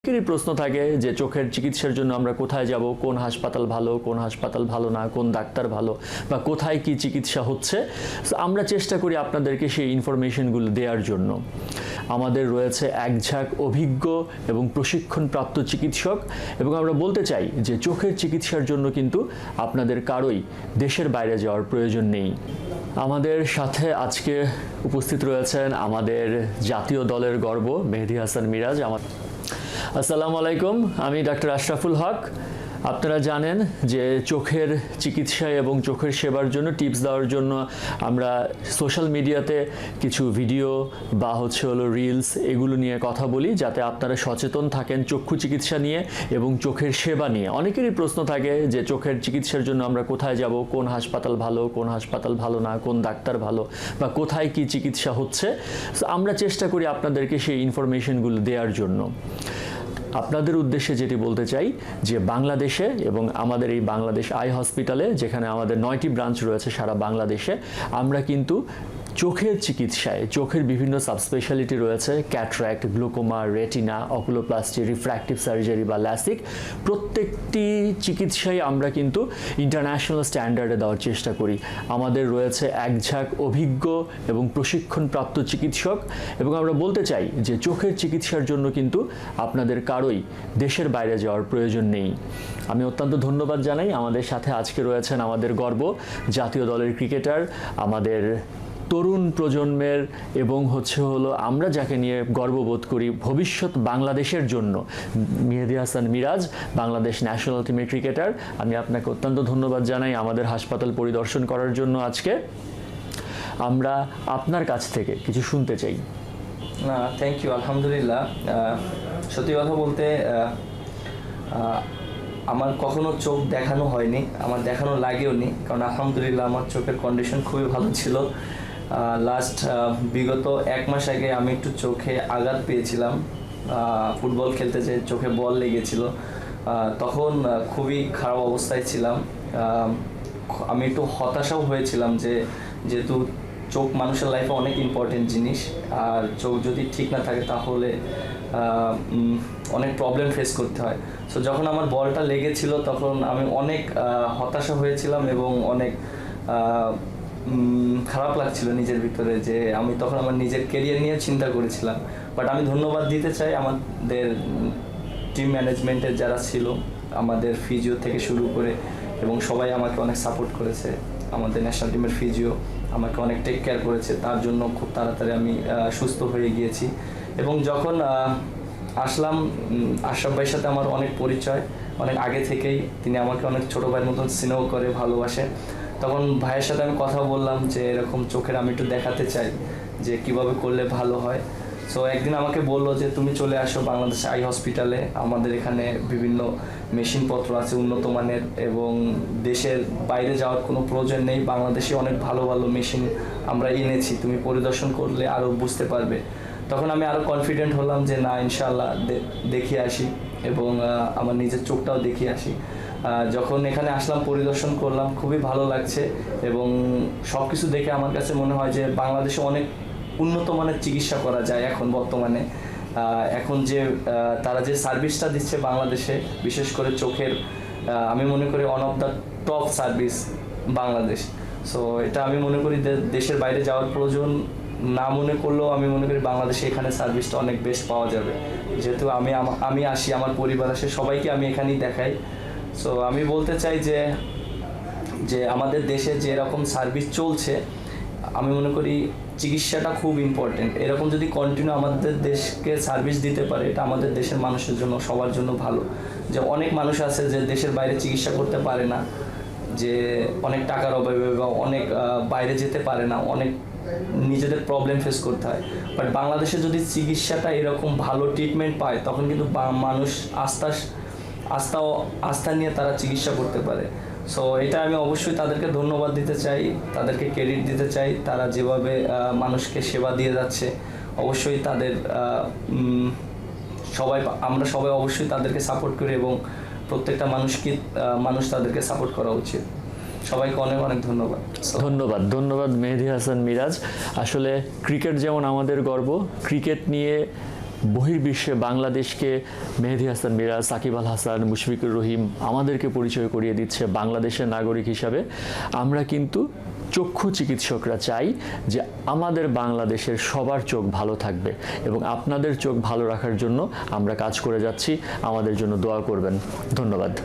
অনেকেরই প্রশ্ন থাকে যে চোখের চিকিৎসার জন্য আমরা কোথায় যাব, কোন হাসপাতাল ভালো, কোন হাসপাতাল ভালো না, কোন ডাক্তার ভালো, বা কোথায় কি চিকিৎসা হচ্ছে। আমরা চেষ্টা করি আপনাদেরকে সেই ইনফরমেশনগুলো দেওয়ার জন্য। আমাদের রয়েছে একঝাঁক অভিজ্ঞ এবং প্রশিক্ষণপ্রাপ্ত চিকিৎসক, এবং আমরা বলতে চাই যে চোখের চিকিৎসার জন্য কিন্তু আপনাদের কারোই দেশের বাইরে যাওয়ার প্রয়োজন নেই। আমাদের সাথে আজকে উপস্থিত রয়েছেন আমাদের জাতীয় দলের গর্ব মেহেদী হাসান মিরাজ। আসসালামু আলাইকুম, আমি ডাক্তার আশরাফুল হক। আপনারা জানেন যে চোখের চিকিৎসা এবং চোখের সেবার জন্য টিপস দেওয়ার জন্য আমরা সোশ্যাল মিডিয়াতে কিছু ভিডিও বা রিলস এগুলো নিয়ে কথা বলি, যাতে আপনারা সচেতন থাকেন চক্ষু চিকিৎসা নিয়ে এবং চোখের সেবা নিয়ে। অনেকেরই প্রশ্ন থাকে যে চোখের চিকিৎসার জন্য আমরা কোথায় যাব, কোন হাসপাতাল ভালো, কোন হাসপাতাল ভালো না, কোন ডাক্তার ভালো, বা কোথায় কি চিকিৎসা হচ্ছে। আমরা চেষ্টা করি আপনাদেরকে সেই ইনফরমেশনগুলো দেওয়ার জন্য। আপনাদের উদ্দেশ্যে যেটি বলতে চাই যে বাংলাদেশে এবং আমাদের এই বাংলাদেশ আই হসপিটালে, যেখানে আমাদের 9টি ব্রাঞ্চ রয়েছে সারা বাংলাদেশে, আমরা কিন্তু চোখের চিকিৎসায় চোখের বিভিন্ন সাবস্পেশালিটি রয়েছে, cataract, glaucoma, retina, oculoplasty, refractive surgery বা ল্যাসিক। প্রত্যেকটি চিকিৎসায় আমরা কিন্তু ইন্টারন্যাশনাল স্ট্যান্ডার্ডে দেওয়ার চেষ্টা করি। আমাদের রয়েছে একঝাঁক অভিজ্ঞ এবং প্রশিক্ষণপ্রাপ্ত চিকিৎসক, এবং আমরা বলতে চাই যে চোখের চিকিৎসার জন্য কিন্তু আপনাদের কারোই দেশের বাইরে যাওয়ার প্রয়োজন নেই। আমি অত্যন্ত ধন্যবাদ জানাই। আমাদের সাথে আজকে রয়েছেন আমাদের গর্ব জাতীয় দলের ক্রিকেটার, আমাদের তরুণ প্রজন্মের, এবং আমরা যাকে নিয়ে গর্ববোধ করি ভবিষ্যৎ বাংলাদেশের জন্য, মেহেদী হাসান মিরাজ, বাংলাদেশ ন্যাশনাল টিমের ক্রিকেটার। আমি আপনাকে অত্যন্ত ধন্যবাদ জানাই আমাদের হাসপাতাল পরিদর্শন করার জন্য। আজকে আমরা আপনার কাছ থেকে কিছু শুনতে চাই। না, থ্যাংক ইউ। আলহামদুলিল্লাহ, সত্যি কথা বলতে আমার কখনো চোখ দেখানো হয়নি, আমার দেখানো লাগেও নি, কারণ আলহামদুলিল্লাহ আমার চোখের কন্ডিশন খুবই ভালো ছিল। লাস্ট বিগত 1 মাস আগে আমি একটু চোখে আঘাত পেয়েছিলাম, ফুটবল খেলতে যেয়ে চোখে বল লেগেছিল। তখন খুবই খারাপ অবস্থায় ছিলাম। আমি একটু হতাশাও হয়েছিলাম যেহেতু চোখ মানুষের লাইফে অনেক ইম্পর্টেন্ট জিনিস, আর চোখ যদি ঠিক না থাকে তাহলে অনেক প্রবলেম ফেস করতে হয়। সো যখন আমার বলটা লেগেছিল তখন আমি অনেক হতাশা হয়েছিলাম এবং অনেক খারাপ লাগছিল নিজের ভিতরে, যে আমি তখন আমার নিজের কেরিয়ার নিয়ে চিন্তা করেছিলাম। বাট আমি ধন্যবাদ দিতে চাই আমাদের টিম ম্যানেজমেন্টের যারা ছিল, আমাদের ফিজিও থেকে শুরু করে, এবং সবাই আমাকে অনেক সাপোর্ট করেছে। আমাদের ন্যাশনাল টিমের ফিজিও আমাকে অনেক টেক কেয়ার করেছে, তার জন্য খুব তাড়াতাড়ি আমি সুস্থ হয়ে গিয়েছি। এবং যখন আসলাম, আশরাফ ভাইয়ের সাথে আমার অনেক পরিচয় অনেক আগে থেকেই, তিনি আমাকে অনেক ছোটো ভাইয়ের মতন স্নেহ করে ভালোবাসে। তখন ভাইয়ের সাথে আমি কথা বললাম যে এরকম চোখের আমি একটু দেখাতে চাই যে কিভাবে করলে ভালো হয়। সো একদিন আমাকে বললো যে তুমি চলে আসো বাংলাদেশ আই হসপিটালে, আমাদের এখানে বিভিন্ন মেশিনপত্র আছে উন্নত মানের, এবং দেশের বাইরে যাওয়ার কোনো প্রয়োজন নেই, বাংলাদেশে অনেক ভালো ভালো মেশিন আমরা এনেছি, তুমি পরিদর্শন করলে আরও বুঝতে পারবে। তখন আমি আরও কনফিডেন্ট হলাম যে না, ইনশাআল্লাহ দেখিয়ে আসি, এবং আমার নিজের চোখটাও দেখিয়ে আসি। যখন এখানে আসলাম, পরিদর্শন করলাম, খুবই ভালো লাগছে, এবং সব কিছু দেখে আমার কাছে মনে হয় যে বাংলাদেশে অনেক উন্নত মানের চিকিৎসা করা যায় এখন বর্তমানে। এখন যে তারা যে সার্ভিসটা দিচ্ছে বাংলাদেশে, বিশেষ করে চোখের, আমি মনে করি one of the top service Bangladesh. So এটা আমি মনে করি দেশের বাইরে যাওয়ার প্রয়োজন না মনে করলেও আমি মনে করি বাংলাদেশে এখানে সার্ভিসটা অনেক বেস্ট পাওয়া যাবে। যেহেতু আমি আসি, আমার পরিবার আসে, সবাইকে আমি এখানেই দেখাই। সো আমি বলতে চাই যে আমাদের দেশে যে এরকম সার্ভিস চলছে, আমি মনে করি চিকিৎসাটা খুব ইম্পর্টেন্ট। এরকম যদি কন্টিনিউ আমাদের দেশকে সার্ভিস দিতে পারে, এটা আমাদের দেশের মানুষের জন্য, সবার জন্য ভালো। যে অনেক মানুষ আছে যে দেশের বাইরে চিকিৎসা করতে পারে না, যে অনেক টাকার অভাবে বা অনেক বাইরে যেতে পারে না, অনেক নিজেদের প্রবলেম ফেস করতে হয়। বাট বাংলাদেশে যদি চিকিৎসাটা এরকম ভালো ট্রিটমেন্ট পায়, তখন কিন্তু মানুষ আস্থা নিয়ে তারা চিকিৎসা করতে পারে। সো এটা আমি অবশ্যই তাদেরকে ধন্যবাদ দিতে চাই, তাদেরকে ক্রেডিট দিতে চাই। তারা যেভাবে মানুষকে সেবা দিয়ে যাচ্ছে, অবশ্যই তাদের আমরা সবাই অবশ্যই তাদেরকে সাপোর্ট করি, এবং প্রত্যেকটা মানুষ তাদেরকে সাপোর্ট করা উচিত। সবাইকে অনেক অনেক ধন্যবাদ। ধন্যবাদ মেহেদী হাসান মিরাজ। আসলে ক্রিকেট যেমন আমাদের গর্ব, ক্রিকেট নিয়ে বহির্বিশ্বে বাংলাদেশকে মেহেদী হাসান মিরাজ, সাকিব আল হাসান, মুশফিকুর রহিম আমাদেরকে পরিচয় করিয়ে দিচ্ছে বাংলাদেশের নাগরিক হিসাবে। আমরা কিন্তু চক্ষু চিকিৎসকরা চাই যে আমাদের বাংলাদেশের সবার চোখ ভালো থাকবে এবং আপনাদের চোখ ভালো রাখার জন্য আমরা কাজ করে যাচ্ছি। আমাদের জন্য দোয়া করবেন। ধন্যবাদ।